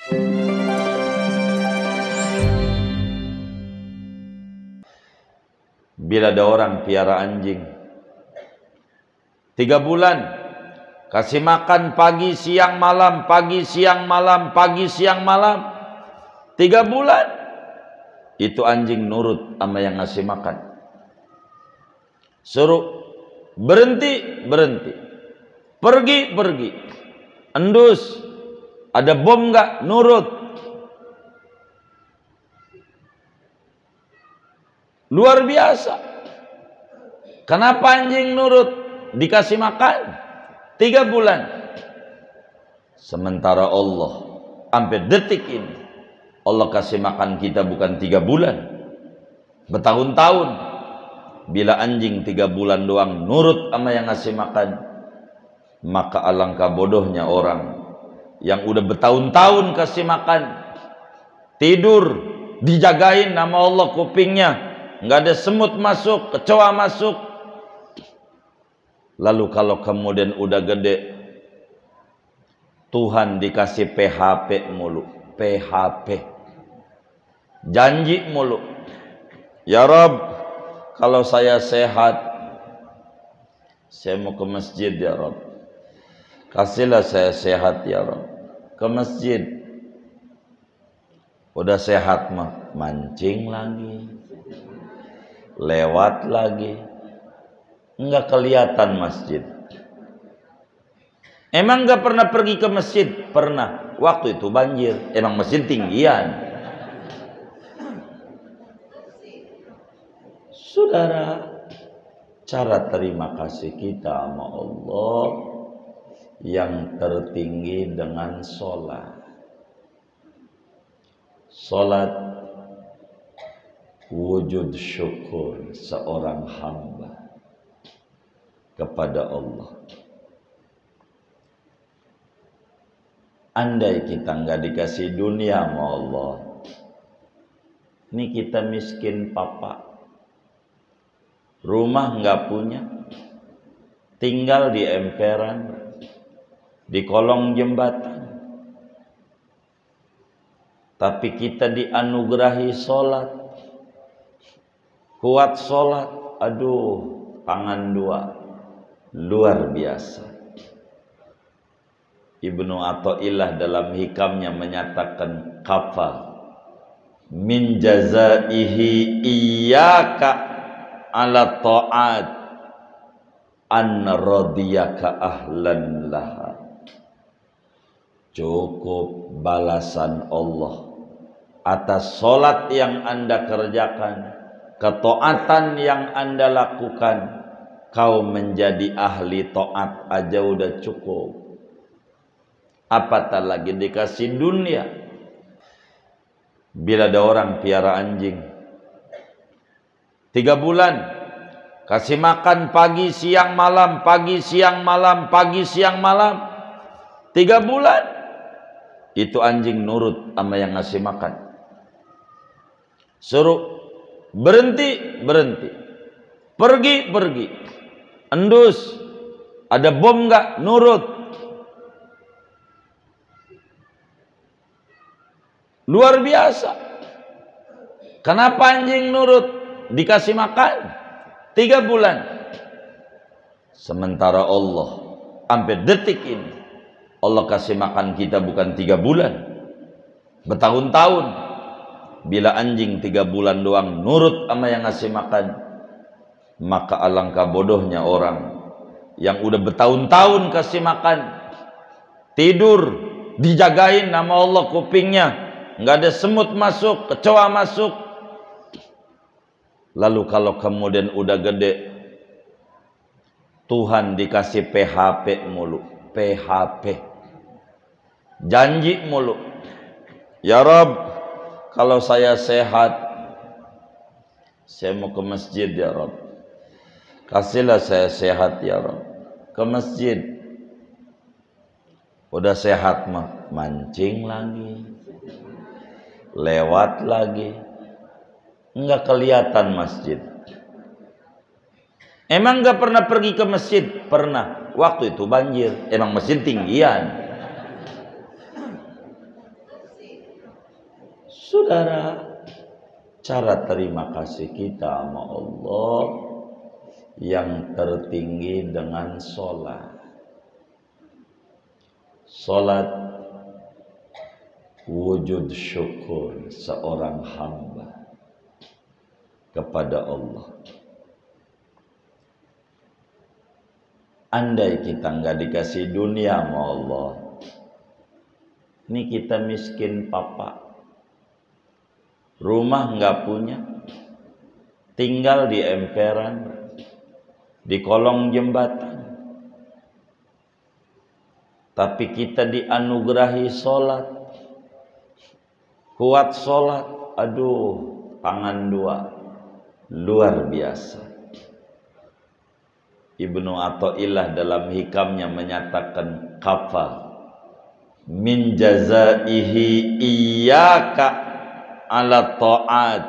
Bila ada orang piara anjing 3 bulan, kasih makan pagi siang malam, pagi siang malam, pagi siang malam, 3 bulan, itu anjing nurut sama yang ngasih makan. Suruh berhenti, berhenti, pergi, pergi, endus, ada bom nggak, nurut. Luar biasa. Kenapa anjing nurut? Dikasih makan 3 bulan. Sementara Allah sampai detik ini Allah kasih makan kita bukan 3 bulan, bertahun-tahun. Bila anjing 3 bulan doang nurut sama yang ngasih makan, maka alangkah bodohnya orang yang udah bertahun-tahun kasih makan, tidur dijagain nama Allah kupingnya, nggak ada semut masuk, kecoa masuk. Lalu kalau kemudian udah gede, Tuhan dikasih PHP mulu, PHP, janji mulu. Ya Rob, kalau saya sehat, saya mau ke masjid ya Rob. Kasihlah saya sehat ya Rob, ke masjid. Udah sehat mah mancing lagi, lewat lagi, enggak kelihatan masjid. Emang enggak pernah pergi ke masjid? Pernah, waktu itu banjir, emang masjid tinggian. Saudara, cara terima kasih kita sama Allah yang tertinggi dengan sholat. Sholat wujud syukur seorang hamba kepada Allah. Andai kita nggak dikasih dunia sama Allah, ini kita miskin papa, rumah nggak punya, tinggal di emperan, di kolong jembatan. Tapi kita dianugerahi sholat, kuat sholat, aduh, tangan 2, luar biasa. Ibnu Athaillah dalam hikamnya menyatakan, kafa min jazaihi iyyaka ala ta'at an radiyaka ahlan laha. Cukup balasan Allah atas solat yang Anda kerjakan, ketaatan yang Anda lakukan, kau menjadi ahli taat aja udah cukup. Apatah lagi dikasih dunia. Bila ada orang piara anjing 3 bulan, kasih makan pagi siang malam, pagi siang malam, pagi siang malam, 3 bulan, itu anjing nurut sama yang ngasih makan. Suruh berhenti, berhenti, pergi, pergi, endus, ada bom nggak, nurut. Luar biasa. Kenapa anjing nurut? Dikasih makan 3 bulan. Sementara Allah sampai detik ini Allah kasih makan kita bukan 3 bulan, bertahun-tahun. Bila anjing 3 bulan doang nurut sama yang ngasih makan, maka alangkah bodohnya orang yang udah bertahun-tahun kasih makan, tidur dijagain nama Allah kupingnya, nggak ada semut masuk, kecoa masuk. Lalu kalau kemudian udah gede, Tuhan dikasih PHP mulu, PHP, janji mulu. Ya Rob, kalau saya sehat, saya mau ke masjid ya Rob. Kasihlah saya sehat ya Rob, ke masjid. Udah sehat mah mancing lagi, lewat lagi, enggak kelihatan masjid. Emang enggak pernah pergi ke masjid? Pernah, waktu itu banjir, emang masjid tinggian. saudara, cara terima kasih kita sama Allah yang tertinggi dengan sholat. Sholat wujud syukur seorang hamba kepada Allah. Andai kita nggak dikasih dunia sama Allah, ini kita miskin papa, rumah nggak punya, tinggal di emperan, di kolong jembatan. Tapi kita dianugerahi sholat, kuat sholat, aduh, tangan dua, luar biasa. Ibnu Athaillah dalam hikamnya menyatakan kafa min jazaihi iyyaka ala ta'at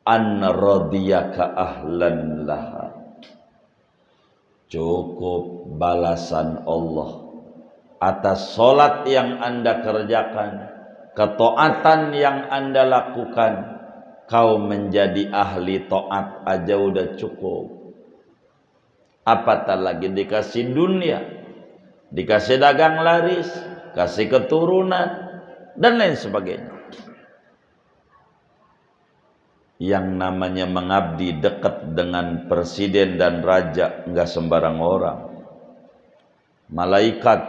an radiyaka ahlan laha. Cukup balasan Allah atas solat yang Anda kerjakan, ketaatan yang Anda lakukan, kau menjadi ahli taat aja udah cukup. Apatah lagi dikasih dunia, dikasih dagang laris, kasih keturunan, dan lain sebagainya. Yang namanya mengabdi dekat dengan presiden dan raja enggak sembarang orang. Malaikat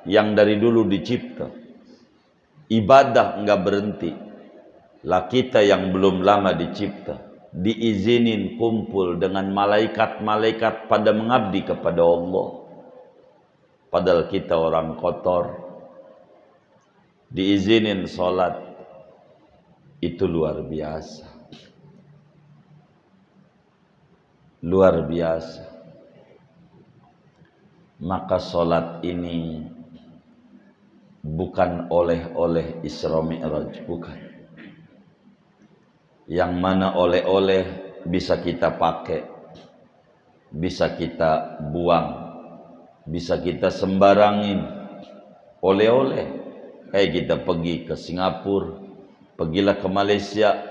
yang dari dulu dicipta, ibadah enggak berhenti. Lah kita yang belum lama dicipta, diizinin kumpul dengan malaikat-malaikat pada mengabdi kepada Allah. Padahal kita orang kotor, diizinin sholat. Itu luar biasa. Luar biasa. Maka sholat ini bukan oleh-oleh Isra Mi'raj, bukan. Yang mana oleh-oleh bisa kita pakai, bisa kita buang, bisa kita sembarangin. Oleh-oleh kayak kita pergi ke Singapura, pergilah ke Malaysia,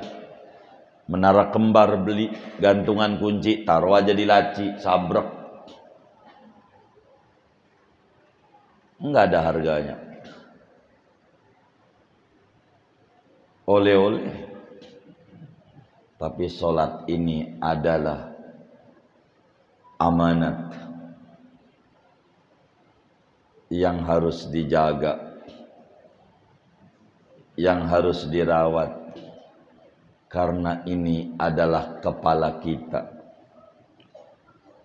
Menara Kembar beli gantungan kunci, taruh aja di laci, sabrek, enggak ada harganya. Oleh-oleh. Tapi sholat ini adalah amanat yang harus dijaga, yang harus dirawat, karena ini adalah kepala kita.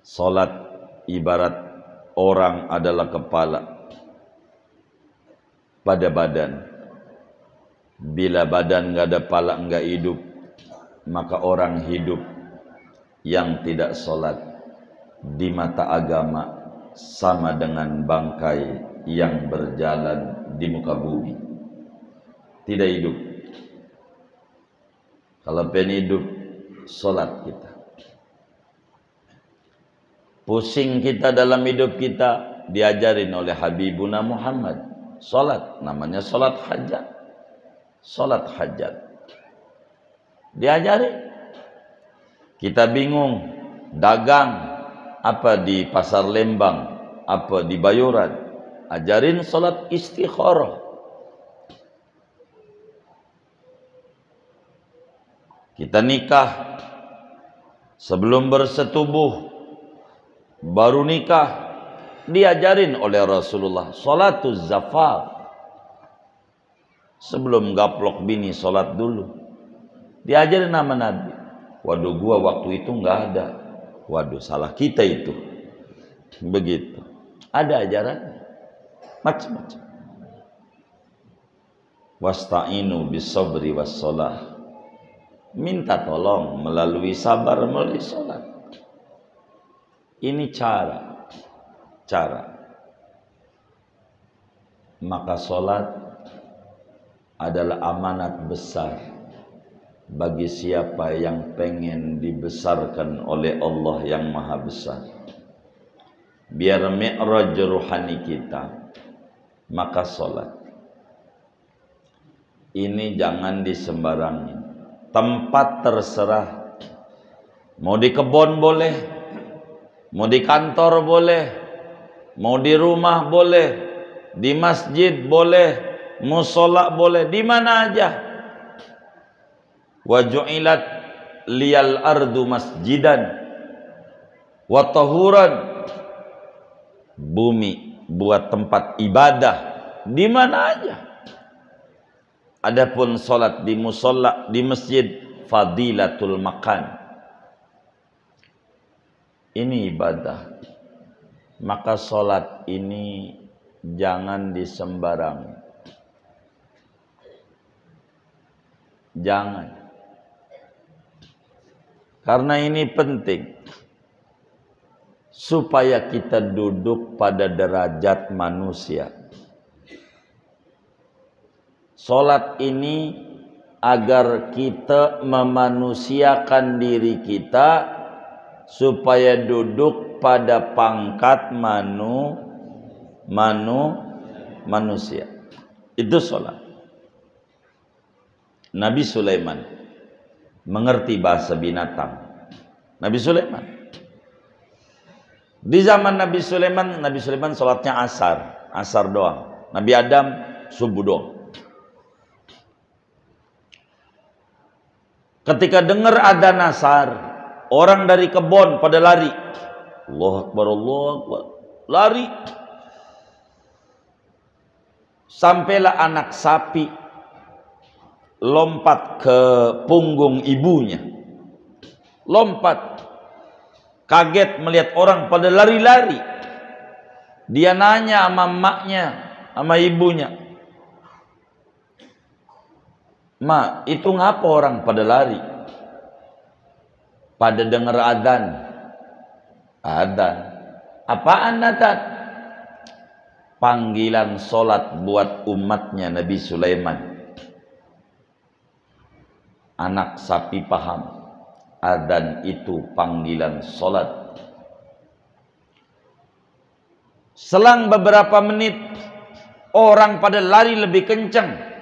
Sholat ibarat orang adalah kepala pada badan. Bila badan nggak ada kepala, nggak hidup. Maka orang hidup yang tidak sholat di mata agama sama dengan bangkai yang berjalan di muka bumi. Tidak hidup. Kalau pengen hidup, sholat kita. Pusing kita dalam hidup kita diajarin oleh Habibuna Muhammad. Sholat, namanya sholat hajat. Sholat hajat. Diajari. Kita bingung dagang apa di pasar Lembang, apa di Bayoran, ajarin salat istikharah. Kita nikah, sebelum bersetubuh, baru nikah, diajarin oleh Rasulullah salatuz zafaf. Sebelum gaplok bini salat dulu. Diajarin nama Nabi. Waduh, gua waktu itu nggak ada. Waduh, salah kita itu. Begitu. Ada ajaran macam-macam. Wasta'inu bisabri wassalah. Minta tolong melalui sabar, melalui sholat. Ini cara. Maka sholat adalah amanat besar bagi siapa yang pengen dibesarkan oleh Allah yang Maha Besar. Biar mi'raj ruhani kita, maka sholat. ini jangan disembarangin. Tempat terserah. Mau di kebun boleh, mau di kantor boleh, mau di rumah boleh, di masjid boleh, musola boleh, di mana aja. Wa ju'ilat liyal ardu masjidan wa tahuran. Bumi buat tempat ibadah di mana aja. Adapun salat di musola, di masjid, fadilatul makan. Ini ibadah. Maka salat ini jangan disembarangi. Jangan. Karena ini penting. Supaya kita duduk pada derajat manusia. Salat ini agar kita memanusiakan diri kita supaya duduk pada pangkat manusia. Itu salat. Nabi Sulaiman mengerti bahasa binatang. Nabi Sulaiman. Di zaman Nabi Sulaiman salatnya asar doang. Nabi Adam subuh doang. Ketika dengar adzan asar, orang dari kebun pada lari. Allahu Akbar, Allahu Akbar. Lari. Sampailah anak sapi lompat ke punggung ibunya. Lompat. Kaget melihat orang pada lari-lari. Dia nanya sama emaknya, sama ibunya. Ma, itu ngapa orang pada lari? Pada dengar adzan. Adzan. Apaan adzan? Panggilan solat buat umatnya Nabi Sulaiman. Anak sapi paham. Adzan itu panggilan solat. Selang beberapa menit, orang pada lari lebih kencang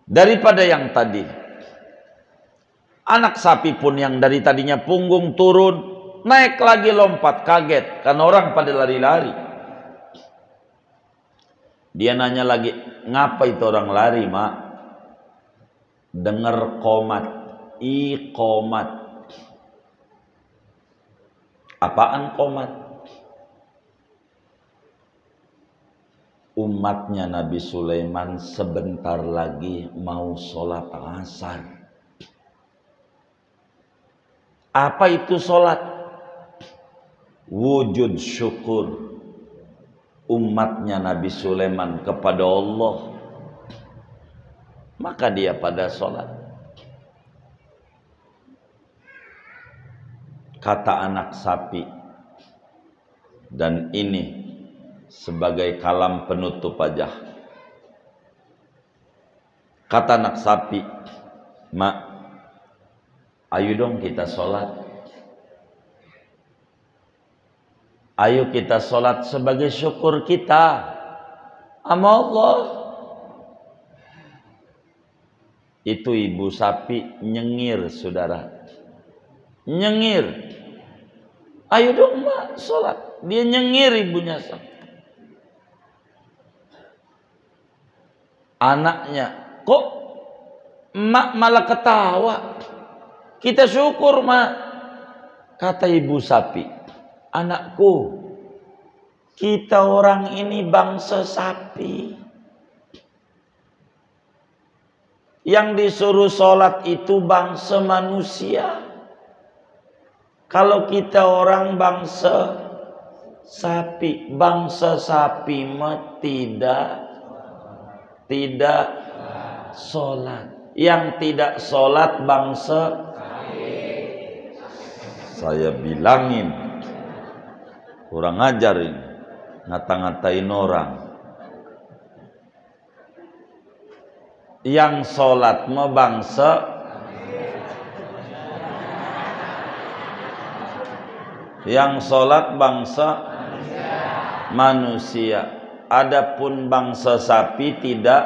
daripada yang tadi. Anak sapi pun yang dari tadinya punggung turun, naik lagi lompat, kaget karena orang pada lari-lari. Dia nanya lagi, ngapa itu orang lari, Mak? Dengar qomat, iqomat. Apaan qomat? Umatnya Nabi Sulaiman sebentar lagi mau sholat asar. Apa itu sholat? Wujud syukur umatnya Nabi Sulaiman kepada Allah. Maka dia pada sholat. Kata anak sapi, dan ini sebagai kalam penutup aja. Kata anak sapi, Mak, ayo dong kita sholat. Ayo kita sholat sebagai syukur kita sama Allah. Itu ibu sapi nyengir, saudara. Nyengir. Ayo dong Mak, sholat. Dia nyengir ibunya sapi. Anaknya, kok Mak malah ketawa? Kita syukur, Mak. Kata ibu sapi, anakku, kita orang ini bangsa sapi. Yang disuruh sholat itu bangsa manusia. Kalau kita orang bangsa sapi, bangsa sapi mah tidak sholat. Yang tidak sholat bangsa, saya bilangin, kurang ajar ini, ngata-ngatain orang. Yang sholat mah bangsa, yang sholat bangsa manusia. Adapun bangsa sapi tidak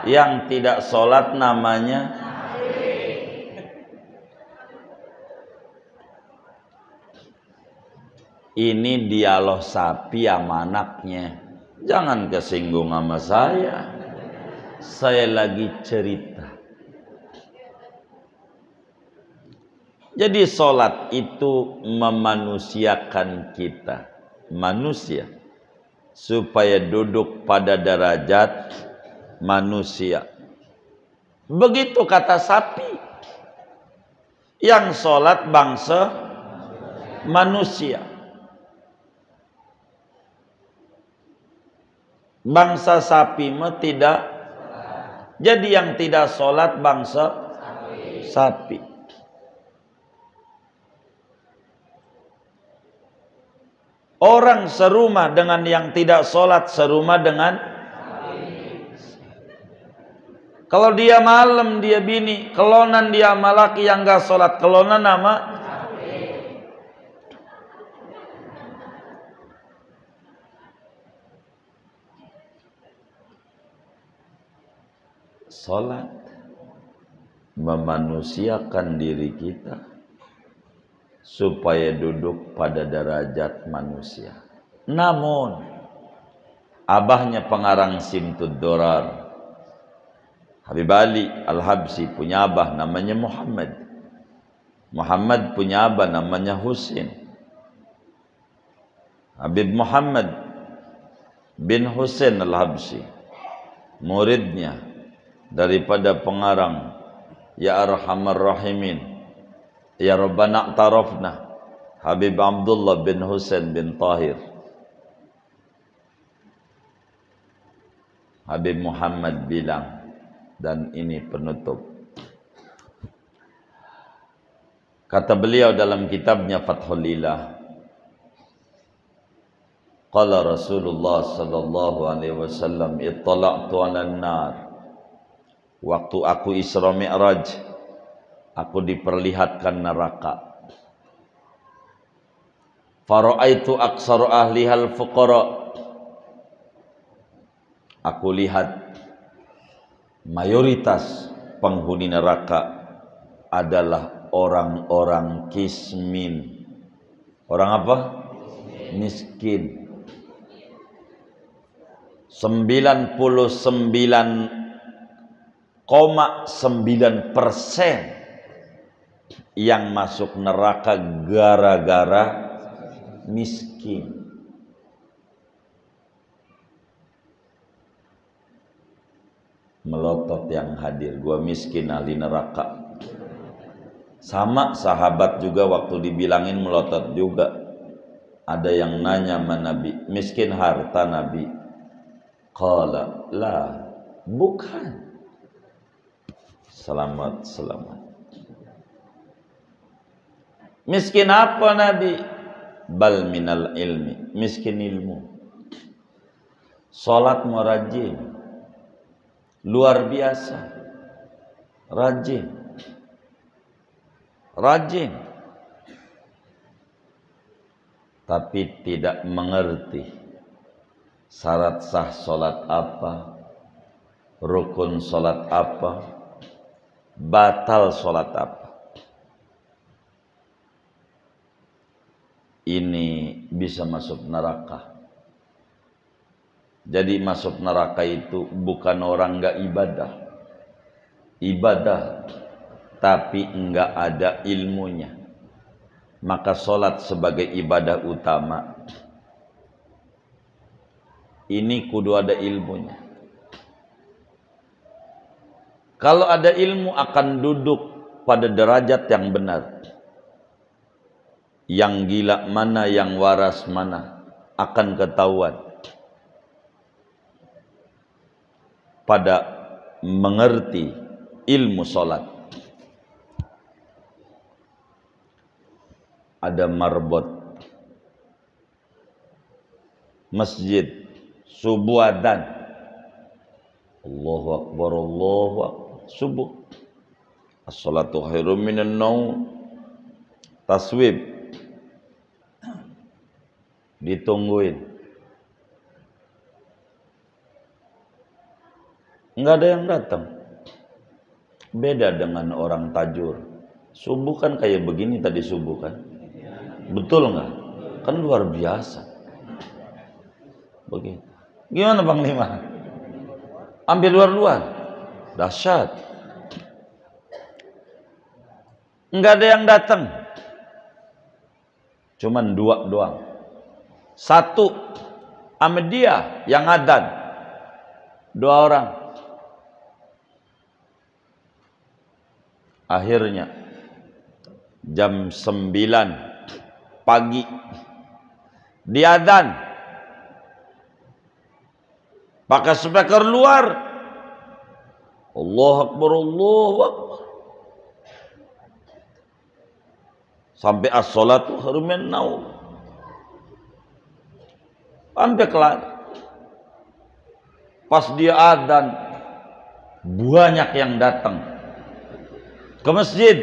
Yang tidak sholat namanya ini dialog sapi sama anaknya. Jangan kesinggung sama saya. Saya lagi cerita. Jadi sholat itu memanusiakan kita, manusia, supaya duduk pada derajat manusia. Begitu kata sapi. Yang sholat bangsa manusia. Bangsa sapi mah tidak. Jadi yang tidak sholat bangsa sapi. Orang serumah dengan yang tidak sholat serumah dengan. Kalau dia malam dia bini, kelonan dia sama laki yang gak sholat, kelonan nama sholat memanusiakan diri kita supaya duduk pada derajat manusia. Namun abahnya pengarang Simtud Dorar, Habib Ali Al-Habsyi punya abah namanya Muhammad. Muhammad punya abah namanya Husin. Habib Muhammad bin Husin Al-Habsyi, muridnya daripada pengarang Ya Arhamar Rahimin, Ya Rabbana A'tarafna, Habib Abdullah bin Husain bin Tahir. Habib Muhammad bilang, dan ini penutup. Kata beliau dalam kitabnya Fathul Ilah, qala Rasulullah sallallahu alaihi wasallam, ittala'tu 'alan nar. Waktu aku Isra Mi'raj, aku diperlihatkan neraka. Fara'aitu aksaru ahlihal fuqara. Aku lihat mayoritas penghuni neraka adalah orang-orang kismin. Orang apa? Miskin. 99,9% yang masuk neraka gara-gara miskin. Melotot yang hadir, gua miskin ahli neraka. Sama sahabat juga waktu dibilangin melotot juga. Ada yang nanya sama Nabi, miskin harta Nabi? Qala la, bukan. Selamat. Miskin apa Nabi? Bal minal ilmi, miskin ilmu. Salat mau rajin, luar biasa, rajin, tapi tidak mengerti syarat sah salat apa, rukun salat apa, batal salat apa. Ini bisa masuk neraka. Jadi masuk neraka itu bukan orang enggak ibadah, tapi enggak ada ilmunya. Maka salat sebagai ibadah utama ini kudu ada ilmunya. Kalau ada ilmu akan duduk pada derajat yang benar. Yang gila mana, yang waras mana akan ketahuan pada mengerti ilmu salat. Ada marbot masjid, subuh adzan, Allahu Akbar, Allahu Akbar, subuh, as-salatu khairum minan naum, taswib, ditungguin. nggak ada yang datang. Beda dengan orang tajur. Subuh kan kayak begini tadi subuh kan? Betul nggak? Kan luar biasa. Begitu. Gimana Panglima? Ambil luar-luar. Dahsyat. Nggak ada yang datang. Cuman 2 doang. 1 sama dia yang adzan. 2 orang. Akhirnya jam 9 pagi diadzan, pakai speaker luar, Allahu Akbar, Allahu Akbar, sampai as-salatu khairun minan naum, sampai kelar. Pas dia adzan, banyak yang datang ke masjid,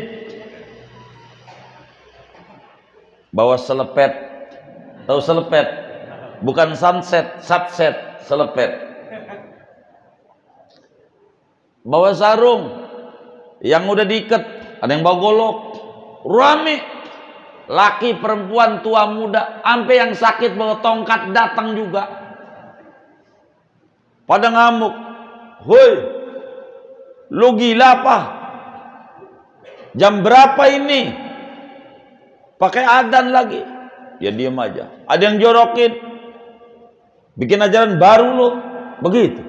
bawa selepet. Tahu selepet? Bukan sunset, subset, selepet. Bawa sarung yang udah diikat, ada yang bawa golok, rame. Laki, perempuan, tua, muda, sampai yang sakit bawa tongkat datang juga. Pada ngamuk, "Woi, lu gila apa? Jam berapa ini? Pakai adzan lagi." Ya diam aja. Ada yang jorokin, bikin ajaran baru lo, begitu.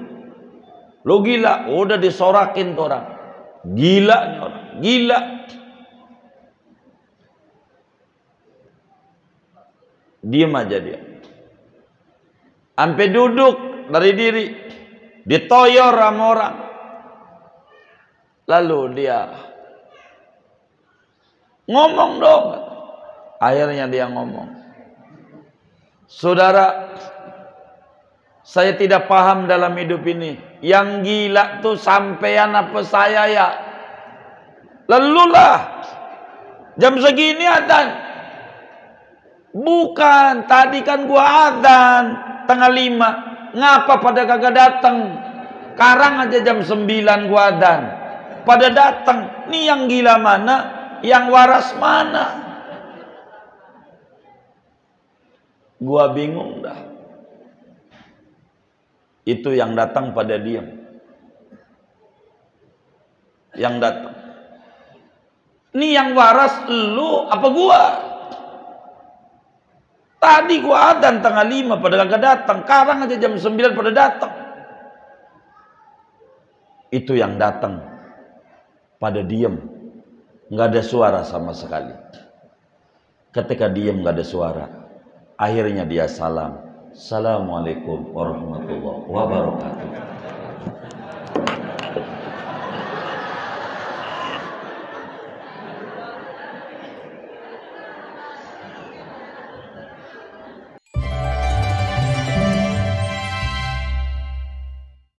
Lo gila, udah disorakin tuh orang. Gila nih orang, gila. Diam aja dia. Sampai duduk dari diri, ditoyor sama orang. Lalu dia ngomong dong. Akhirnya dia ngomong, "Saudara, saya tidak paham dalam hidup ini. Yang gila tuh sampean apa saya ya? Lelulah. Jam segini adzan. Bukan, tadi kan gua adzan 4:30. Ngapa pada kagak datang? Sekarang aja jam 9 gua adzan. Pada datang. Nih yang gila mana? Yang waras mana?" Gua bingung dah. Itu yang datang pada diam. Yang datang. Nih yang waras lu apa gua? Tadi gua adzan 4:30 pada kagak datang. Sekarang aja jam 9 pada datang. Itu yang datang pada diam. Nggak ada suara sama sekali. Ketika diam nggak ada suara, akhirnya dia salam. Assalamualaikum warahmatullahi wabarakatuh.